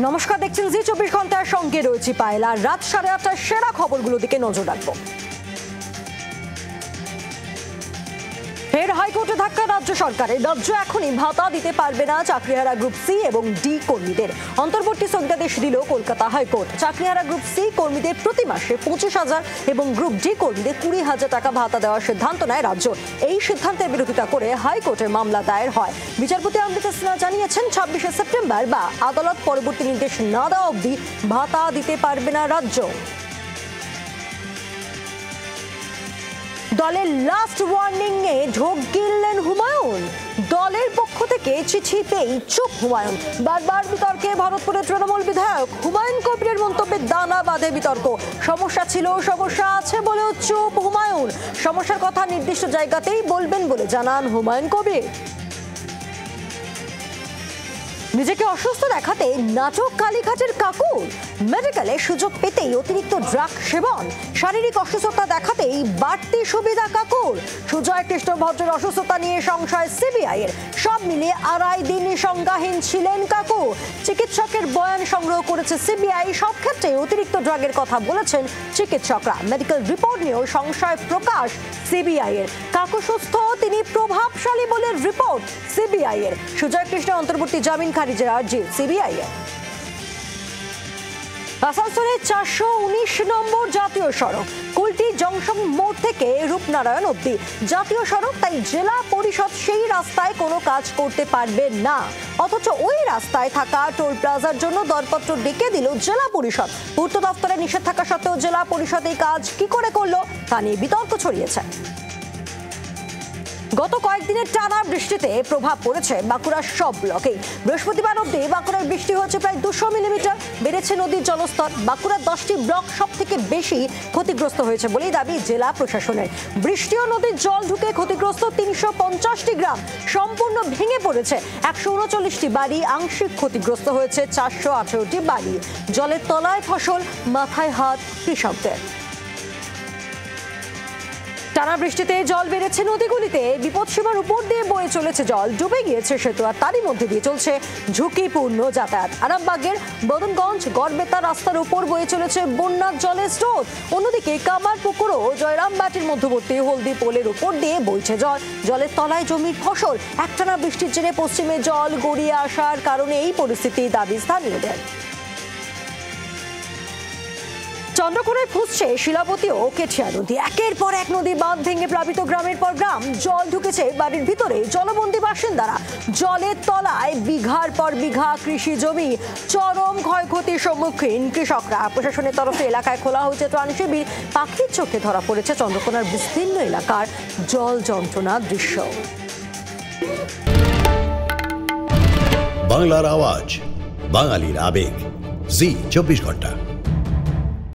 নমস্কার, দেখছেন জি 24 ঘন্টার সঙ্গে রয়েছে পায়েলা। রাত 8:30টার সেরা খবরগুলো দিকে নজর রাখবো। ফের হাইকোর্টে ধাক্কা রাজ্য সরকারের। রাজ্য এখনই ভাতা দিতে পারবে না চাকরিহারা গ্রুপ সি এবং ডি কর্মীদের। অন্তর্বর্তী স্থগিতাদেশ দিল কলকাতা হাইকোর্ট। চাকরিহারা গ্রুপ সি কর্মীদের প্রতি মাসে 25,000 এবং গ্রুপ ডি কর্মীদের 20,000 টাকা ভাতা দেওয়ার সিদ্ধান্ত নেয় রাজ্য। এই সিদ্ধান্তের বিরোধিতা করে হাইকোর্টে মামলা দায়ের হয়। বিচারপতি অমৃতা সিনহা জানিয়েছেন, 26শে সেপ্টেম্বর বা আদালত পরবর্তী নির্দেশ না দেওয়া অবধি ভাতা দিতে পারবে না রাজ্য। দলের লাস্ট ওয়ার্নিং এ ঢোক গিললেন হুমায়ুন। দলের পক্ষ থেকে চিঠি পেয়ে চুপ হুমায়ুন। বারবার বিতর্কে ভরতপুরের তৃণমূল বিধায়ক হুমায়ুন কবিরের মন্তব্যে দানা বাঁধে বিতর্ক। সমস্যা ছিল, সমস্যা আছে বলেও চুপ হুমায়ুন। সমস্যার কথা নির্দিষ্ট জায়গাতেই বলবেন বলে জানান হুমায়ুন কবির। নিজেকে অসুস্থ দেখাতে নাটক কালীঘাটের কাকুর। মেডিকেলে সুযোগ পেতেই অতিরিক্ত ড্রাগ সেবন। শারীরিক অসুস্থতা দেখাতেই বাড়তি সুবিধা কাকুর। সুজয় কৃষ্ণ ভদ্রের অসুস্থতা নিয়ে সংশয় সিবিআই এর। সব মিলিয়ে 2.5 দিন সংজ্ঞাহীন ছিলেন কাকু। চিকিৎসকের বয়ান সংগ্রহ করেছে সিবিআই। সব ক্ষেত্রে অতিরিক্ত ড্রাগের কথা বলেছেন চিকিৎসকরা। মেডিকেল রিপোর্ট নিয়েও সংশয় প্রকাশ সিবিআই এর। কাকু সুস্থ, তিনি প্রভাবশালী বলে রিপোর্ট সিবিআই এর। সুজয় কৃষ্ণের অন্তর্বর্তী জামিন খারিজের আর্জি সিবিআই এর। আসানসোলের 419 নম্বর জাতীয় সড়ক কুলটি জংশন মোড় থেকে রূপনারায়ণ অব্দি জাতীয় সড়ক, তাই জেলা পরিষদ সেই রাস্তায় কোনো কাজ করতে পারবে না। অথচ ওই রাস্তায় থাকা টোল প্লাজার জন্য দরপত্র ডেকে দিল জেলা পরিষদ। পূর্ত দপ্তরে নিষেধ থাকা সত্ত্বেও জেলা পরিষদ এই কাজ কি করে করলো তা নিয়ে বিতর্ক ছড়িয়েছে। গত কয়েকদিনের টানা বৃষ্টিতে প্রভাব পড়েছে বাঁকুড়ার সব ব্লকেই। বৃহস্পতিবার অবধি বাঁকুড়ার বৃষ্টি হয়েছে প্রায় 200 মিলিমিটার। বেড়েছে নদীর জলস্তর। বাঁকুড়ার 10টি ব্লক সব থেকে বেশি ক্ষতিগ্রস্ত হয়েছে বলেই দাবি জেলা প্রশাসনের। বৃষ্টি ও নদীর জল ঢুকে ক্ষতিগ্রস্ত 350টি গ্রাম। সম্পূর্ণ ভেঙে পড়েছে 139টি বাড়ি। আংশিক ক্ষতিগ্রস্ত হয়েছে 418টি বাড়ি। জলের তলায় ফসল, মাথায় হাত কৃষকদের। টানা বৃষ্টিতে জল বেড়েছে নদীগুলিতে। বিপদসীমার উপর দিয়ে বয়ে চলেছে জল। ডুবে গিয়েছে সেতু, আর তারই মধ্যে দিয়ে চলছে ঝুঁকিপূর্ণ যাতায়াত। আরামবাগের বদনগঞ্জ গড়বেতা রাস্তার উপর বয়ে চলেছে বন্যার জলের স্রোত। অন্যদিকে কামারপুকুর ও জয়রামবাটির মধ্যবর্তী হলদি পোলের উপর দিয়ে বইছে জল। জলের তলায় জমির ফসল। একটানা বৃষ্টির জেরে পশ্চিমে জল গড়িয়ে আসার কারণে এই পরিস্থিতি, দাবি স্থানীয়দের। চন্দ্রকোনায় ফুসছে শিলাবতী ও কেঠিয়া নদী। একের পর এক নদী বাঁধ ভেঙে প্লাবিত গ্রামের পর গ্রাম। জল ঢুকেছে বাড়ির ভিতরে। জলবন্দী বাসিন্দারা। জলের তলায় বিঘার পর বিঘা কৃষি জমি। চরম ক্ষয়ক্ষতির সম্মুখীন কৃষকরা। প্রশাসনের তরফে এলাকায় খোলা হয়েছে ত্রাণ শিবির। পাখির চোখে ধরা পড়েছে চন্দ্রকোনার বিস্তীর্ণ এলাকার জল যন্ত্রণার দৃশ্য। বাংলার আওয়াজ, বাঙালির আবেগ, জি 24 ঘন্টা।